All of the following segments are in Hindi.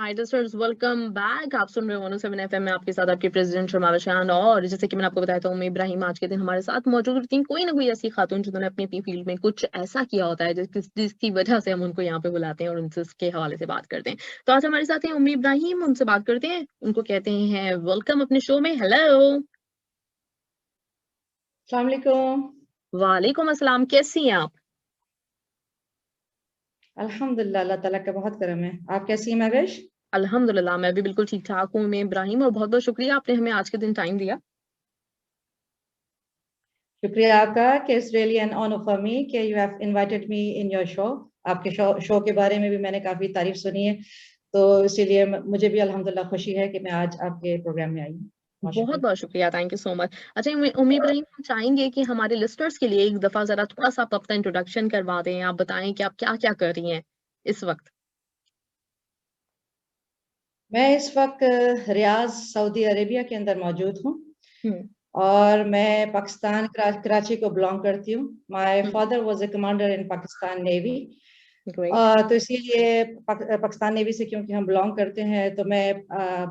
हाय लिसनर्स, वेलकम बैक। आप सुन रहे हो 107 एफएम में आपके साथ आपके प्रेसिडेंट शर्मा बशान। और जैसे कि मैंने आपको बताया था, उम्मी इब्राहिम आज के दिन हमारे साथ मौजूद होती हैं। कोई ना कोई ऐसी खातून जिन्होंने अपनी अपनी फील्ड में कुछ ऐसा किया होता है जिसकी वजह से हम उनको यहाँ पे बुलाते हैं और उनसे उसके हवाले से बात करते हैं। तो आज हमारे साथ हैं उम्मी इब्राहिम, उनसे बात करते हैं। उनको कहते हैं वेलकम अपने शो में। हेलो। अस्सलाम वालेकुम। वालेकुम अस्सलाम, कैसी हैं आप? अल्हम्दुलिल्लाह, अल्लाह ताला का बहुत करम है। आप कैसी हैं महविश? अल्हम्दुलिल्लाह, मैं भी बिल्कुल ठीक ठाक हूँ उम्मी इब्राहिम, और बहुत बहुत शुक्रिया आपने हमें आज के दिन टाइम दिया। शुक्रिया आपका कि it's really an honour for me कि you have invited me in your show. आपके शो के बारे में भी मैंने काफ़ी तारीफ सुनी है, तो इसीलिए मुझे भी अल्हम्दुलिल्लाह खुशी है कि मैं आज आपके प्रोग्राम में आई हूँ। बहुत बहुत शुक्रिया। बहुत शुक्रिया, थैंक यू सो मच। अच्छा उम्मीद रही, हम चाहेंगे कि हमारे लिस्टर्स के लिए एक दफा जरा थोड़ा सा आप अपना इंट्रोडक्शन करवा दें। आप बताएं कि आप क्या क्या कर रही हैं इस वक्त। मैं इस वक्त रियाज सऊदी अरेबिया के अंदर मौजूद हूँ हम्म। और मैं पाकिस्तान कराची को बिलोंग करती हूँ। My hmm. Father was a commander in Pakistan navy. Great. तो इसीलिए पाकिस्तान नेवी से क्योंकि हम बिलोंग करते हैं, तो मैं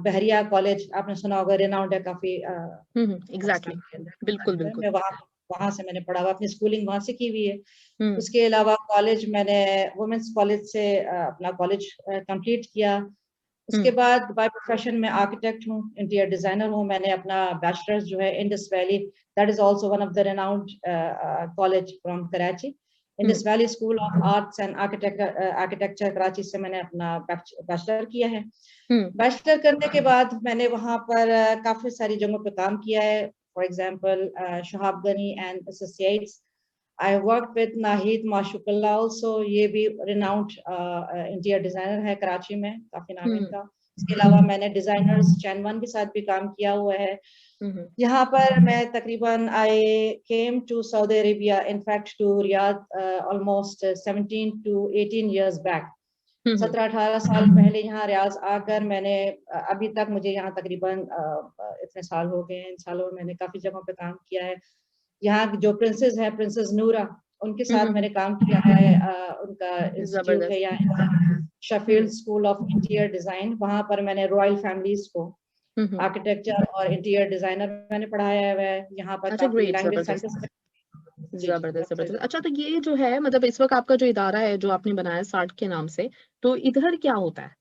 बहरिया कॉलेज, आपने सुना होगा, रेनाउंड है काफी एग्जैक्टली। पाकिस्तान के अंदर। बिल्कुल मैं बिल्कुल। वहाँ वहाँ से मैंने पढ़ा हुआ, अपनी स्कूलिंग वहाँ से की हुई है। हम्म। उसके अलावा कॉलेज मैंने वुमेन्स कॉलेज से अपना कॉलेज कंप्लीट किया। उसके हम्म। बाद बाय प्रोफेशन में आर्किटेक्ट हूँ, इंटीरियर डिजाइनर हूँ। मैंने अपना बैचलर्स जो है Indus valley, that is also one of the renowned college from Karachi, Indus hmm. Valley school of arts and architecture Karachi से मैंने अपना बैचलर किया है। हम्म। बैचलर करने के बाद मैंने वहाँ पर काफी सारी जगहों पर काम किया है। For example Shahab Gani and associates. I work with Nahid Mashukulla also, ये भी रिनाउंड इंटीरियर डिजाइनर है कराची में, काफी नाम है हम्म। इनका। इसके अलावा मैंने डिजाइनर्स चैनवन के साथ भी काम किया हुआ है। हम्म। यहाँ पर मैं तकरीबन I came to Saudi Arabia, in fact to Riyadh, almost 17 to 18 years back. Hmm. 17-18 साल पहले यहाँ रियाज आकर मैंने अभी तक मुझे यहाँ तकरीबन इतने साल हो गए हैं। इन सालों में मैंने काफी जगहों पे काम किया है। यहाँ की जो प्रिंसेस है, प्रिंसेस नूरा, उनके साथ मैंने काम किया है। उनका इंस्टीट्यूट है जबरदस्त। यहाँ, Sheffield hmm. School of interior design. वहां पर मैंने रॉयल फैमिलीज को हम्म। आर्किटेक्चर और इंटीरियर डिजाइनर मैंने पढ़ाया है। यहाँ पर अच्छा, काफी ग्रेट, लैंग्वेज जबरदस्त। सेंटर्स। जी जी, जबरदस्त absolutely। जबरदस्त। अच्छा, तो ये जो है मतलब इस वक्त आपका जो इदारा है जो आपने बनाया सार्ट के नाम से, तो इधर क्या होता है?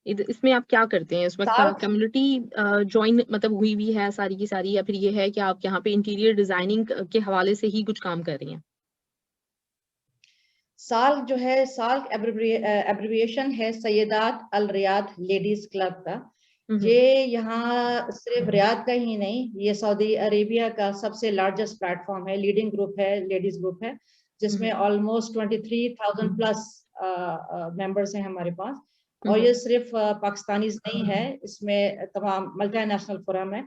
इसमें आप क्या करते हैं इस वक्त? साल कम्युनिटी ज्वाइन मतलब हुई हुई है सारी की सारी, या फिर ये है कि आप यहाँ पे इंटीरियर डिजाइनिंग के हवाले से ही कुछ काम कर रही हैं? साल जो है, साल एब्रिविएशन है सैयदात अल रियाद लेडीज क्लब का। हम्म। ये यहाँ सिर्फ रियाद का ही नहीं, ये सऊदी अरेबिया का सबसे लार्जेस्ट प्लेटफॉर्म है, लीडिंग ग्रुप है, लेडीज ग्रुप है, जिसमें हम्म। ऑलमोस्ट 23,000 प्लस मेंबर्स हैं हमारे पास। और हम्म। ये सिर्फ पाकिस्तानीज नहीं है, इसमें तमाम मल्टीनेशनल फोरम है।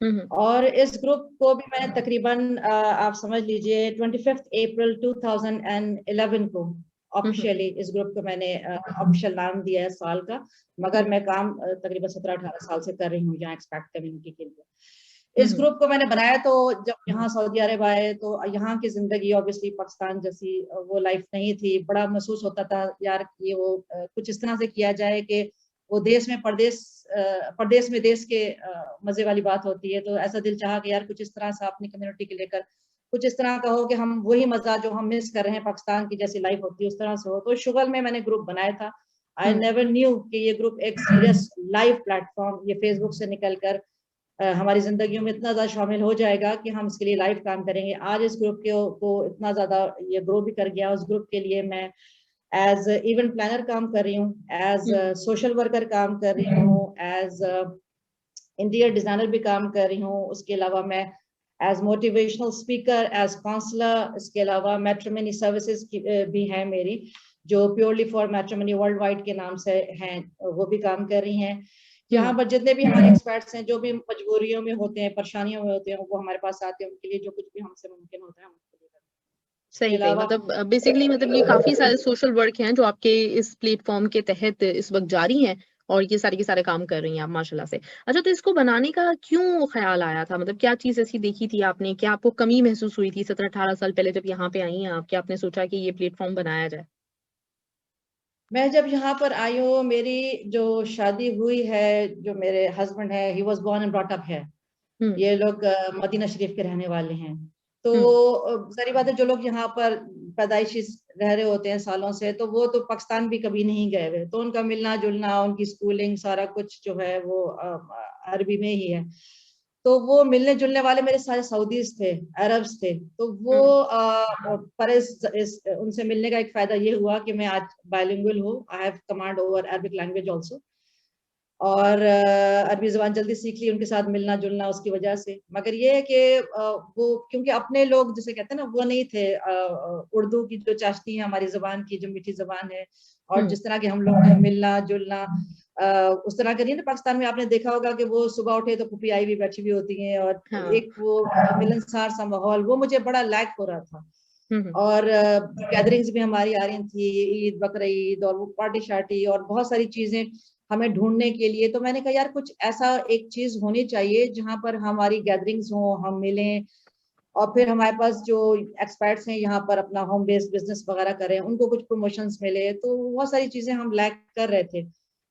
हम्म। और इस ग्रुप को भी मैंने तकरीबन आप समझ लीजिए 25 अप्रैल 2011 को हम्म। ऑफिशियली इस ग्रुप को मैंने ऑफिशियल नाम दिया है साल का। मगर हम्म। मैं काम तकरीबन 17-18 साल से कर रही हूँ यहाँ एक्सपैट कम्युनिटी के लिए। इस हम्म। ग्रुप को मैंने बनाया तो जब यहाँ सऊदी अरब आए तो यहाँ की जिंदगी ऑब्वियसली पाकिस्तान जैसी वो लाइफ नहीं थी। बड़ा महसूस होता था यार कि वो कुछ इस तरह से किया जाए कि वो देश में परदेश में देश के मजे वाली बात होती है। तो ऐसा दिल चाहा कि यार कुछ इस तरह से अपनी कम्युनिटी के लेकर कुछ इस तरह का हो कि हम वही मजा जो हम मिस कर रहे हैं पाकिस्तान की जैसी लाइफ होती है उस तरह से हो। तो शुगर में मैंने ग्रुप बनाया था। आई हम्म। नेवर न्यू कि ये ग्रुप एक सीरियस लाइव प्लेटफॉर्म ये फेसबुक से निकलकर हमारी जिंदगियों में इतना ज्यादा शामिल हो जाएगा कि हम इसके लिए लाइव काम करेंगे। आज इस ग्रुप को इतना ज्यादा ये ग्रो भी कर गया। उस ग्रुप के लिए मैं एज इवेंट प्लानर काम कर रही हूँ, एज हम्म। सोशल वर्कर काम कर रही हूँ, एज इंटीरियर डिजाइनर भी काम कर रही हूँ। उसके अलावा मैं as motivational speaker, as counsellor, इसके अलावा मैट्रिमनी सर्विसेज भी हैं मेरी, जो purely for matrimony world wide के नाम से हैं, वो भी काम कर रही हैं। यहाँ हम्म। पर जितने भी हमारे एक्सपर्ट्स हैं जो भी मजबूरियों में होते हैं, परेशानियों में होते हैं, वो हमारे पास आते हैं। उनके लिए जो कुछ भी हमसे मुमकिन होता है हम उनके लिए करते हैं। इसके सही सही, अलावा मतलब बेसिकली मतलब ये काफी सारे सोशल वर्क हैं जो आपके इस प्लेटफॉर्म के तहत इस वक्त जारी हैं, और ये सारे के सारे काम कर रही हैं आप माशाल्लाह से। अच्छा, तो इसको बनाने का क्यों ख्याल आया था? मतलब क्या चीज ऐसी देखी थी आपने, क्या आपको कमी महसूस हुई थी 17-18 साल पहले जब यहाँ पे आई हैं आप, क्या आपने सोचा कि ये प्लेटफॉर्म बनाया जाए? मैं जब यहाँ पर आई हूँ, मेरी जो शादी हुई है, जो मेरे हस्बैंड है, he was born and brought up है। ये लोग मदीना शरीफ के रहने वाले हैं। तो सारी बात है, जो लोग यहाँ पर पैदाइशी रह रहे होते हैं सालों से, तो वो तो पाकिस्तान भी कभी नहीं गए हुए, तो उनका मिलना जुलना, उनकी स्कूलिंग, सारा कुछ जो है वो अरबी में ही है। तो वो मिलने जुलने वाले मेरे सारे सऊदीज थे, अरब्स थे। तो वो पर उनसे मिलने का एक फायदा ये हुआ कि मैं आज बायलिंगुअल हूँ। I have command over Arabic language also, और अरबी ज़बान जल्दी सीख ली उनके साथ मिलना जुलना उसकी वजह से। मगर ये है कि वो क्योंकि अपने लोग जिसे कहते हैं ना, वो नहीं थे उर्दू की जो चाशनी है हमारी ज़बान की, जो मीठी ज़बान है, और जिस तरह के हम लोग मिलना जुलना उस तरह के नहीं ना। पाकिस्तान में आपने देखा होगा कि वो सुबह उठे तो पुपी आई भी बैठी भी होती हैं, और एक वो मिलनसार सा माहौल, वो मुझे बड़ा लैक हो रहा था। और गैदरिंग्स भी हमारी आ रही थी, ईद बकरीद और वो पार्टी शार्टी और बहुत सारी चीजें हमें ढूंढने के लिए। तो मैंने कहा यार कुछ ऐसा एक चीज होनी चाहिए जहां पर हमारी गैदरिंग्स हो, हम मिलें, और फिर हमारे पास जो एक्सपर्ट्स हैं यहाँ पर अपना होम बेस्ड बिजनेस वगैरह करें, उनको कुछ प्रमोशंस मिले। तो बहुत सारी चीजें हम लैक कर रहे थे।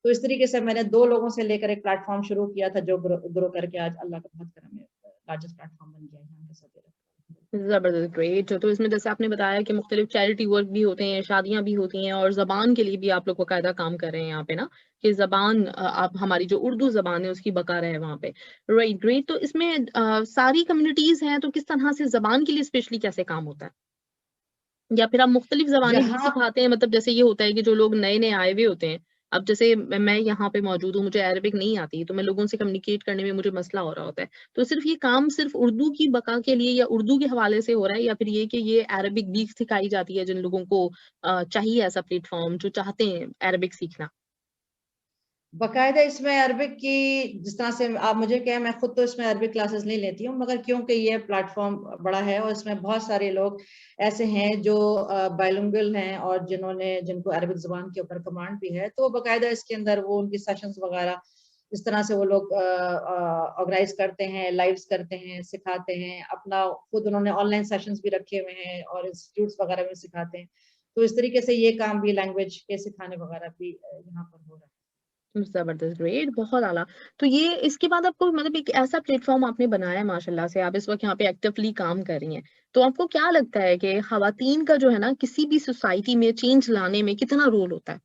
तो इस तरीके से मैंने 2 लोगों से लेकर एक प्लेटफॉर्म शुरू किया था, जो ग्रो करके आज अल्लाह का बहुत करम है, लार्जेस्ट प्लेटफॉर्म बन गया है यहाँ के सभी। जबरदस्त, ग्रेट। तो इसमें जैसे आपने बताया कि मुख्तलिफ चैरिटी वर्क भी होते हैं, शादियां भी होती हैं, और जबान के लिए भी आप लोग बाकायदा काम कर रहे हैं यहाँ पे ना, कि जबान आप हमारी जो उर्दू जबान है उसकी बका रहे वहाँ पे। Right, great. तो इसमें सारी कम्युनिटीज हैं, तो किस तरह से जबान के लिए स्पेशली कैसे काम होता है, या फिर आप मुख्तलिफ जबानें भी यहाँ सिखाते हैं? मतलब जैसे ये होता है कि जो लोग नए नए आए हुए होते हैं, अब जैसे मैं यहाँ पे मौजूद हूँ, मुझे अरबिक नहीं आती, तो मैं लोगों से कम्युनिकेट करने में मुझे मसला हो रहा होता है। तो सिर्फ ये काम सिर्फ उर्दू की बका के लिए या उर्दू के हवाले से हो रहा है, या फिर ये कि ये अरबिक भी सिखाई जाती है जिन लोगों को चाहिए ऐसा प्लेटफॉर्म, जो चाहते हैं अरबिक सीखना? बाकायदा इसमें अरबिक की, जिस तरह से आप मुझे कहें, मैं खुद तो इसमें अरबिक क्लासेस नहीं लेती हूँ, मगर क्योंकि ये प्लेटफॉर्म बड़ा है और इसमें बहुत सारे लोग ऐसे हैं जो बायलिंगुअल हैं और जिनको अरबिक ज़बान के ऊपर कमांड भी है, तो बाकायदा इसके अंदर वो उनकी सेशंस वगैरह इस तरह से वो लोग ऑर्गेनाइज करते हैं, लाइव्स करते हैं, सिखाते हैं। अपना खुद उन्होंने ऑनलाइन सेशंस भी रखे हुए हैं और इंस्टीट्यूट्स वगैरह में सिखाते हैं। तो इस तरीके से ये काम भी, लैंग्वेज के सिखाने वगैरह भी यहाँ पर हो रहा है। जबरदस्त, ग्रेट, बहुत आला। तो ये इसके बाद आपको मतलब एक ऐसा प्लेटफॉर्म आपने बनाया है माशाल्लाह से, आप इस वक्त यहाँ पे एक्टिवली काम कर रही हैं, तो आपको क्या लगता है कि खवातीन का जो है ना किसी भी सोसाइटी में चेंज लाने में कितना रोल होता है?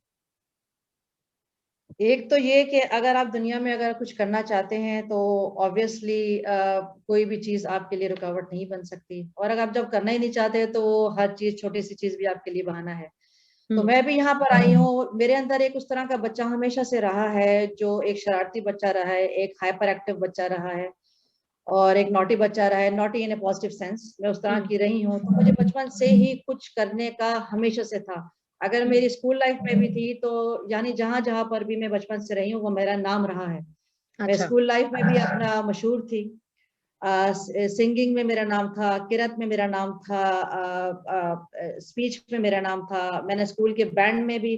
एक तो ये कि अगर आप दुनिया में अगर कुछ करना चाहते हैं तो ऑब्वियसली कोई भी चीज आपके लिए रुकावट नहीं बन सकती, और अगर आप जब करना ही नहीं चाहते तो हर चीज, छोटी सी चीज भी आपके लिए बहाना है। तो हम्म। मैं भी यहाँ पर आई हूँ, मेरे अंदर एक उस तरह का बच्चा हमेशा से रहा है, जो एक शरारती बच्चा रहा है, एक हाइपर एक्टिव बच्चा रहा है, और एक नॉटी बच्चा रहा है। नॉटी इन ए पॉजिटिव सेंस, मैं उस तरह हम्म। की रही हूँ। तो मुझे बचपन से ही कुछ करने का हमेशा से था। अगर मेरी स्कूल लाइफ में भी थी, तो यानी जहां जहां पर भी मैं बचपन से रही हूँ वो मेरा नाम रहा है। मैं अच्छा। स्कूल लाइफ में भी अपना मशहूर थी, सिंगिंग में मेरा नाम था, किरत में मेरा नाम था, स्पीच में मेरा नाम था। मैंने स्कूल के बैंड में भी,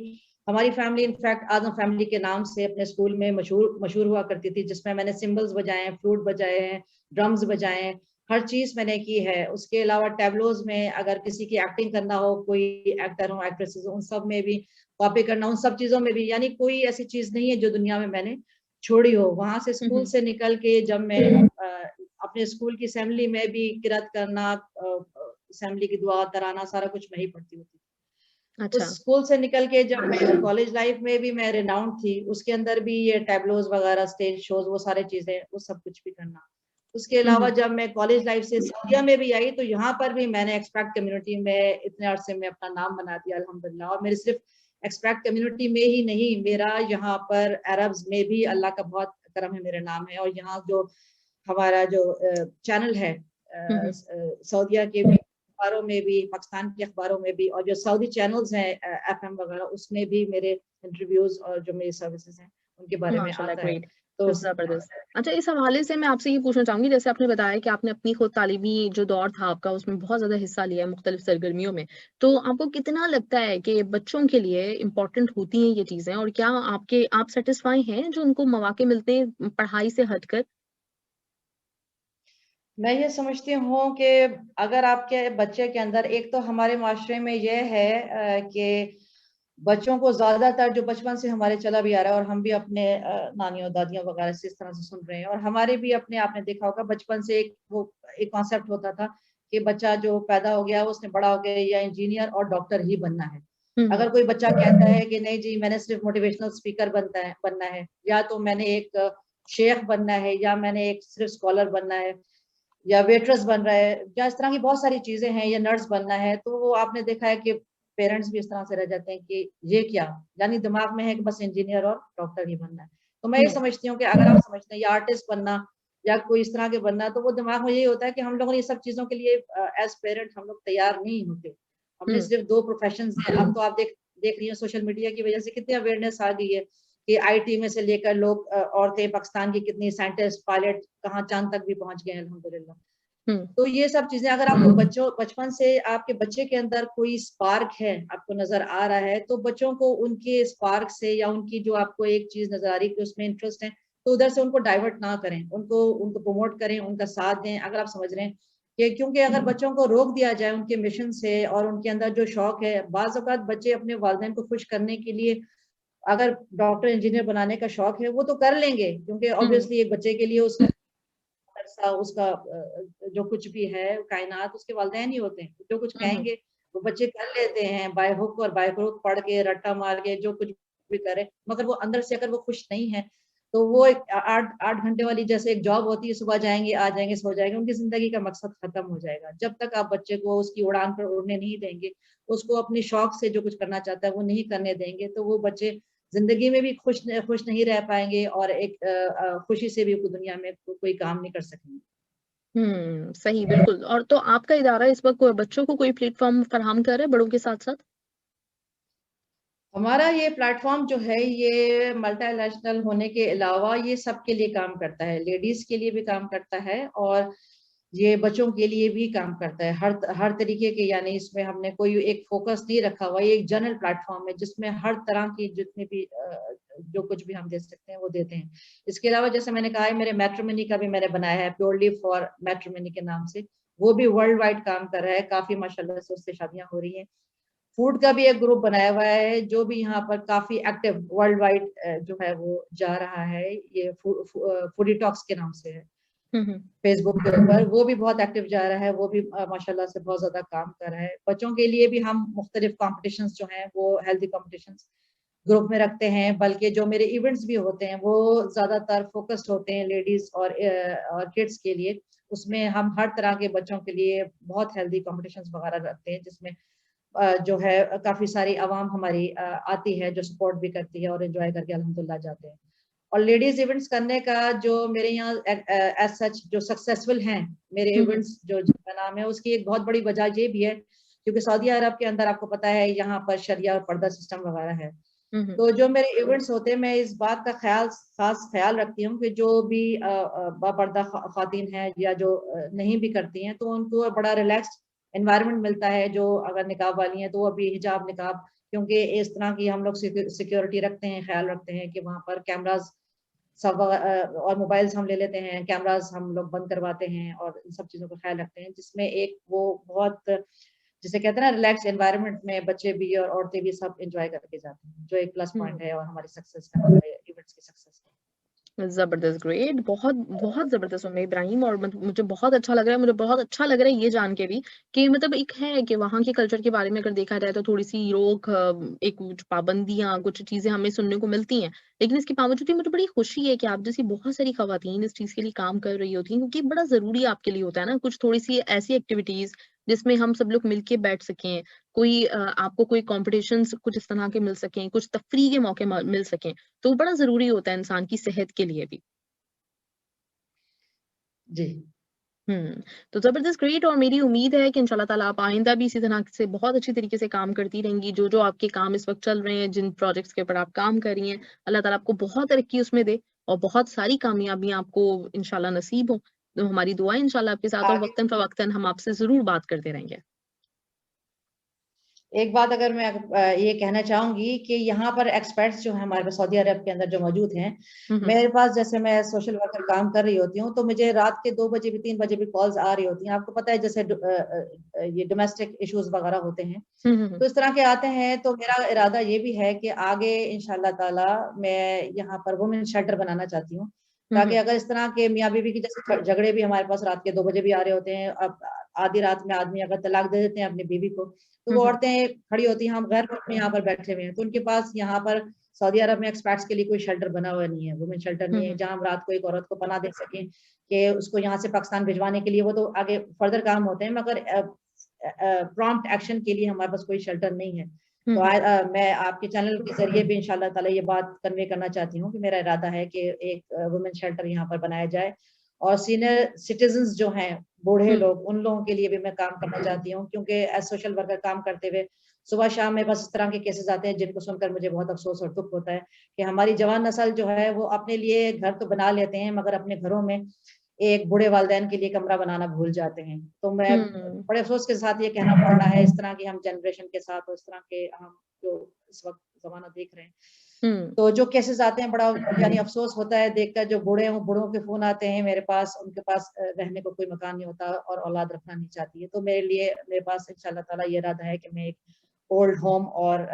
हमारी फैमिली इनफैक्ट आजम फैमिली के नाम से अपने स्कूल में मशहूर मशहूर हुआ करती थी, जिसमें मैंने सिम्बल्स बजाए हैं, फ्लूट बजाए हैं, ड्रम्स बजाए हैं, हर चीज मैंने की है। उसके अलावा टैबलोज में अगर किसी की एक्टिंग करना हो, कोई एक्टर हो, एक्ट्रेसेस हो, उन सब में भी कॉपी करना, उन सब चीजों में भी, यानी कोई ऐसी चीज नहीं है जो दुनिया में मैंने छोड़ी हो। वहां से स्कूल हम्म। से निकल के जब मैं अपने स्कूल की असेंबली में भी किरात करना, असेंबली की दुआ, तराना, सारा कुछ मैं ही पढ़ती होती थी। अच्छा। उस स्कूल से निकल के जब मैं कॉलेज लाइफ में भी मैं रिनाउंड थी, उसके अंदर भी ये टैबलोज वगैरह, स्टेज शोज, वो सारे चीजें, वो सब कुछ भी करना। उसके अलावा हम्म। जब मैं कॉलेज लाइफ से सऊदीया में भी आई, तो यहाँ पर भी मैंने एक्सपैट कम्युनिटी में इतने अरसे में अपना नाम बना दिया अल्हम्दुलिल्लाह। और मेरे सिर्फ एक्सपैट कम्युनिटी में ही नहीं, मेरा यहाँ पर अरब्स में भी अल्लाह का बहुत करम है, मेरा नाम है। और यहाँ जो हमारा जो चैनल है हम्म। सऊदीया के भी अखबारों में भी, पाकिस्तान के अखबारों में भी, और जो सऊदी चैनल्स हैं एफएम वगैरह, उसमें भी मेरे इंटरव्यूज और जो मेरी सर्विसेज हैं उनके बारे में माशाल्लाह, आता है। ग्रेट, तो जबरदस्त। अच्छा, इस हवाले से मैं आपसे ये पूछना चाहूंगी, जैसे आपने बताया कि आपने अपनी खुद तालीमी जो दौर था आपका, उसमें बहुत ज्यादा हिस्सा लिया है मुख्तलिफ सरगर्मियों में, तो आपको कितना लगता है कि बच्चों के लिए इम्पोर्टेंट होती हैं ये चीजें, और क्या आप सेटिस्फाई हैं जो उनको मौके मिलते हैं पढ़ाई से हटकर? मैं ये समझती हूँ कि अगर आपके बच्चे के अंदर, एक तो हमारे माशरे में ये है कि बच्चों को ज्यादातर जो बचपन से हमारे चला भी आ रहा है, और हम भी अपने नानियों दादियों वगैरह से इस तरह से सुन रहे हैं, और हमारे भी अपने आपने देखा होगा बचपन से एक कॉन्सेप्ट होता था कि बच्चा जो पैदा हो गया उसने बड़ा हो गया या इंजीनियर और डॉक्टर ही बनना है। अगर कोई बच्चा कहता है कि नहीं जी मैंने सिर्फ मोटिवेशनल स्पीकर बनना है, या तो मैंने एक शेख बनना है, या मैंने एक सिर्फ स्कॉलर बनना है, या वेटर्स बन रहा है, या इस तरह की बहुत सारी चीजें हैं, या नर्स बनना है, तो वो आपने देखा है कि पेरेंट्स भी इस तरह से रह जाते हैं कि ये क्या, यानी दिमाग में है कि बस इंजीनियर और डॉक्टर ही बनना है। तो मैं ये समझती हूँ कि अगर आप समझते हैं या आर्टिस्ट बनना या कोई इस तरह के बनना, तो वो दिमाग में यही होता है कि हम लोगों ने ये सब चीजों के लिए एज पेरेंट हम लोग तैयार नहीं होते। हमने सिर्फ 2 प्रोफेशन हैं। अब तो आप देख रही हैं सोशल मीडिया की वजह से कितनी अवेयरनेस आ गई है कि आईटी में से लेकर लोग औरतें पाकिस्तान की कितनी साइंटिस्ट पायलट कहाँ चांद तक भी पहुंच गए हैं अल्हम्दुलिल्लाह। तो ये सब चीजें अगर आपको बचपन से आपके बच्चे के अंदर कोई स्पार्क है आपको नजर आ रहा है, तो बच्चों को उनके स्पार्क से या उनकी जो आपको एक चीज नजर आ रही है कि उसमें इंटरेस्ट है, तो उधर से उनको डाइवर्ट ना करें, उनको उनको प्रमोट करें, उनका साथ दें। अगर आप समझ रहे हैं कि क्योंकि अगर बच्चों को रोक दिया जाए उनके मिशन से और उनके अंदर जो शौक है, बाज औक़ात बच्चे अपने वालिदैन को खुश करने के लिए अगर डॉक्टर इंजीनियर बनाने का शौक है वो तो कर लेंगे, क्योंकि ऑब्वियसली एक बच्चे के लिए उसका जो कुछ भी है कायनात उसके वालिदैन ही होते हैं, जो कुछ कहेंगे वो बच्चे कर लेते हैं बाय हुक और बाय क्रुक, पढ़ के रट्टा मार के जो कुछ भी करे, मगर वो अंदर से अगर वो खुश नहीं है तो वो एक 8 घंटे वाली जैसे एक जॉब होती है, सुबह जाएंगे आ जाएंगे सो जाएंगे, उनकी जिंदगी का मकसद खत्म हो जाएगा। जब तक आप बच्चे को उसकी उड़ान पर उड़ने नहीं देंगे, उसको अपनी शौक से जो कुछ करना चाहता है वो नहीं करने देंगे, तो वो बच्चे जिंदगी में भी खुश नहीं रह पाएंगे और एक खुशी से भी दुनिया में कोई काम नहीं कर सकेंगे। सही, बिल्कुल। और तो आपका इदारा इस वक्त बच्चों को कोई प्लेटफॉर्म फराहम कर रहा है बड़ों के साथ साथ? हमारा ये प्लेटफॉर्म जो है ये मल्टीनेशनल होने के अलावा ये सबके लिए काम करता है, लेडीज के लिए भी काम करता है और ये बच्चों के लिए भी काम करता है, हर तरीके के, यानी इसमें हमने कोई एक फोकस नहीं रखा हुआ। ये एक जनरल प्लेटफॉर्म है जिसमें हर तरह की जितने भी जो कुछ भी हम दे सकते हैं वो देते हैं। इसके अलावा जैसे मैंने कहा है मेरे मैट्रिमनी का भी मैंने बनाया है, प्योरली फॉर मैट्रिमनी के नाम से, वो भी वर्ल्ड वाइड काम कर रहा है, काफी माशाल्लाह से उससे शादियां हो रही हैं। फूड का भी एक ग्रुप बनाया हुआ है जो भी यहाँ पर काफी एक्टिव वर्ल्ड वाइड जो है वो जा रहा है, ये फूडी टॉक्स के नाम से है फेसबुक के ऊपर, वो भी बहुत एक्टिव जा रहा है, वो भी माशाल्लाह से बहुत ज्यादा काम कर रहा है। बच्चों के लिए भी हम मुख्तलिफ कॉम्पिटिशन्स जो हैं वो हेल्दी कॉम्पिटिशन्स ग्रुप में रखते हैं, बल्कि जो मेरे इवेंट्स भी होते हैं वो ज्यादातर फोकस्ड होते हैं लेडीज और किड्स के लिए। उसमें हम हर तरह के बच्चों के लिए बहुत हेल्दी कॉम्पिटिशन्स वगैरह रखते हैं, जिसमें जो है काफी सारी आवाम हमारी आती है जो सपोर्ट भी करती है और एंजॉय करके अल्हम्दुलिल्लाह जाते हैं। और लेडीज इवेंट्स करने का जो मेरे यहाँ एज सच जो सक्सेसफुल हैं मेरे इवेंट्स जो जिनका नाम है, उसकी एक बहुत बड़ी वजह ये भी है क्योंकि सऊदी अरब के अंदर आपको पता है यहाँ पर शरिया और पर्दा सिस्टम वगैरह है। तो जो मेरे इवेंट्स होते हैं मैं इस बात का खास ख्याल रखती हूँ कि जो भी बापर्दा खातीन है या जो नहीं भी करती हैं तो उनको बड़ा रिलैक्स्ड एनवायरनमेंट मिलता है। जो अगर निकाब वाली हैं तो वो भी हिजाब निकाब, क्योंकि इस तरह की हम लोग सिक्योरिटी रखते हैं, ख्याल रखते हैं कि वहाँ पर कैमराज सब और मोबाइल्स हम ले लेते हैं, कैमराज हम लोग बंद करवाते हैं और इन सब चीज़ों का ख्याल रखते हैं, जिसमें एक वो बहुत जिसे कहते हैं ना रिलैक्स एनवायरनमेंट में बच्चे भी और औरतें भी सब एंजॉय करके जाते हैं, जो एक प्लस पॉइंट है और हमारी सक्सेस का, हमारे इवेंट्स की सक्सेस का। जबरदस्त, ग्रेट, बहुत बहुत जबरदस्त उम्मे इब्राहिम। और मुझे बहुत अच्छा लग रहा है, मुझे बहुत अच्छा लग रहा है ये जान के भी कि मतलब एक है कि वहाँ के कल्चर के बारे में अगर देखा जाए तो थोड़ी सी रोक, एक कुछ पाबंदियां, कुछ चीजें हमें सुनने को मिलती हैं, लेकिन इसके बावजूद भी मुझे बड़ी खुशी है कि आप जैसी बहुत सारी खवातीन इस चीज के लिए काम कर रही होती हैं, क्योंकि बड़ा जरूरी आपके लिए होता है ना कुछ थोड़ी सी ऐसी एक्टिविटीज जिसमें हम सब लोग मिलके बैठ सकें, कोई आपको कोई कॉम्पिटिशन्स कुछ इस तरह के मिल सकें, कुछ तफरीह के मौके मिल सकें, तो बड़ा जरूरी होता है इंसान की सेहत के लिए भी। जी तो जबरदस्त, ग्रेट। और मेरी उम्मीद है कि इंशाल्लाह ताला आप आइंदा भी इसी तरह से बहुत अच्छी तरीके से काम करती रहेंगी, जो जो आपके काम इस वक्त चल रहे हैं, जिन प्रोजेक्ट्स के ऊपर आप काम कर रही हैं, अल्लाह ताला आपको बहुत तरक्की उसमें दे और बहुत सारी कामयाबियां आपको इंशाल्लाह नसीब हो। तो हमारी दुआ है इंशाल्लाह आपके साथ, और आगे वक्तन फवक्तन हम आपसे जरूर बात करते रहेंगे। एक बात अगर मैं ये कहना चाहूंगी कि यहाँ पर एक्सपर्ट्स जो है हमारे पास सऊदी अरब के अंदर जो मौजूद हैं, मेरे पास जैसे मैं सोशल वर्कर काम कर रही होती हूँ तो मुझे रात के 2 बजे भी 3 बजे भी कॉल्स आ रही होती हैं। आपको पता है जैसे ये डोमेस्टिक इश्यूज वगैरह होते हैं तो इस तरह के आते हैं। तो मेरा इरादा ये भी है कि आगे इंशाल्लाह ताला मैं यहाँ पर वुमेन शेल्टर बनाना चाहती हूँ, ताकि अगर इस तरह के मियाँ बीवी की जैसे झगड़े भी हमारे पास रात के 2 बजे भी आ रहे होते हैं, अब आधी रात में आदमी अगर तलाक दे देते हैं अपनी बीवी को, तो वो औरतें खड़ी होती हैं, हम गैर मुल्क में यहाँ पर बैठे हुए हैं, तो उनके पास यहाँ पर सऊदी अरब में एक्सपैट्स के लिए कोई शेल्टर बना हुआ नहीं है, वुमेन शेल्टर नहीं है, जहाँ हम रात को एक औरत को पनाह दे सकें कि उसको यहाँ से पाकिस्तान भिजवाने के लिए। वो तो आगे फर्दर काम होते हैं, मगर प्रॉम्प्ट एक्शन के लिए हमारे पास कोई शेल्टर नहीं है। तो मैं आपके चैनल के जरिए भी इंशाल्लाह ताला ये बात कन्वे करना चाहती हूँ कि मेरा इरादा है कि एक वुमेन शेल्टर यहाँ पर बनाया जाए, और सीनियर सिटीजन्स जो हैं, बूढ़े लोग, उन लोगों के लिए भी मैं काम करना चाहती हूँ, क्योंकि एज सोशल वर्कर काम करते हुए सुबह शाम में बस इस तरह के केसेस आते हैं जिनको सुनकर मुझे बहुत अफसोस और दुख होता है कि हमारी जवान नस्ल जो है वो अपने लिए घर तो बना लेते हैं, मगर अपने घरों में एक बूढ़े वालिदैन के लिए कमरा बनाना भूल जाते हैं। तो मैं बड़े अफसोस के साथ ये कहना पड़ रहा है, इस तरह की हम जनरेशन के साथ और इस तरह के हम जो इस वक्त जमाना देख रहे हैं, तो जो केसेस आते हैं बड़ा यानी अफसोस होता है देखकर। जो बूढ़े हैं, बूढ़ों के फोन आते हैं मेरे पास, उनके पास रहने को कोई मकान नहीं होता और औलाद रखना नहीं चाहती है। तो मेरे पास इंशाल्लाह ताला ये इरादा है कि मैं एक ओल्ड होम और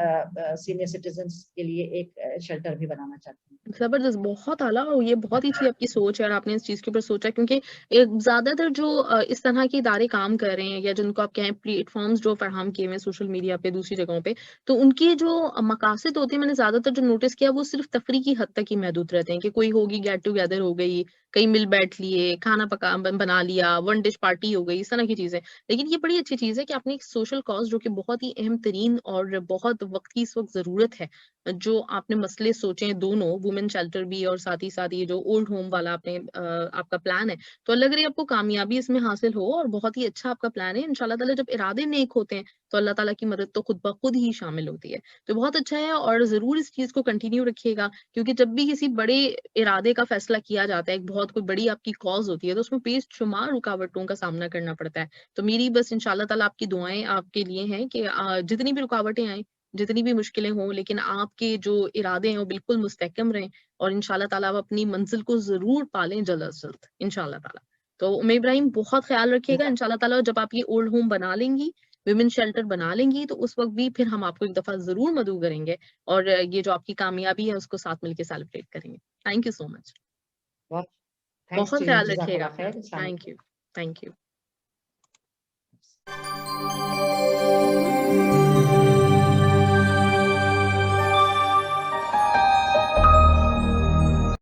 सीनियर सिटीजन्स के लिए एक शेल्टर भी बनाना चाहती हूँ। जबरदस्त, बहुत आला, और ये बहुत ही अच्छी आपकी सोच है और आपने इस चीज के ऊपर सोचा, क्योंकि ज्यादातर जो इस तरह के इदारे काम कर रहे हैं या जिनको आप कहें प्लेटफॉर्म्स जो फराहम किए हुए सोशल मीडिया पे दूसरी जगहों पे, तो उनकी जो मकासद होते हैं, मैंने ज्यादातर जो नोटिस किया वो सिर्फ तफरी की हद तक ही महदूद रहते हैं कि कोई होगी गेट टुगेदर हो गई, कहीं मिल बैठ लिए, खाना बना लिया, वन डिश पार्टी हो गई, इस तरह की चीजें। लेकिन ये बड़ी अच्छी चीज है कि आपने एक सोशल कॉज जो कि बहुत ही अहम तरीन और बहुत वक्त की इस वक्त जरूरत है, जो आपने मसले सोचे दोनों, वुमेन शेल्टर भी और साथ ही साथ ये जो ओल्ड होम वाला आपने आपका प्लान है, तो लग रही है आपको कामयाबी इसमें हासिल हो और बहुत ही अच्छा आपका प्लान है। इंशाल्लाह ताला जब इरादे नेक होते हैं तो अल्लाह ताला की मदद तो खुद ब खुद ही शामिल होती है। तो बहुत अच्छा है और जरूर इस चीज को कंटिन्यू रखिएगा, क्योंकि जब भी किसी बड़े इरादे का फैसला किया जाता है, एक बहुत कोई बड़ी आपकी कॉज होती है, तो उसमें बेशुमार रुकावटों का सामना करना पड़ता है। तो मेरी बस इंशाल्लाह ताला आपकी दुआएं आपके लिए हैं कि जितनी भी रुकावटें आए, जितनी भी मुश्किलें हों, लेकिन आपके जो इरादे हैं वो बिल्कुल मुस्तहकम रहें और इंशाल्लाह ताला आप अपनी मंजिल को ज़रूर पालें जल्द से जल्द इंशाल्लाह ताला। तो उम्मे इब्राहिम, बहुत ख्याल रखिएगा इंशाल्लाह ताला। जब आप ये ओल्ड होम बना लेंगी, विमेन शेल्टर बना लेंगी, तो उस वक़्त भी फिर हम आपको एक दफ़ा ज़रूर मदऊ करेंगे और ये जो आपकी कामयाबी है उसको साथ मिलके सेलिब्रेट करेंगे। Thank you so much. बहुत थैंक्स बहुत टू यू, ख्याल रखिएगा जज़ाकल्लाह अपना। खैर। Thank you. Thank you.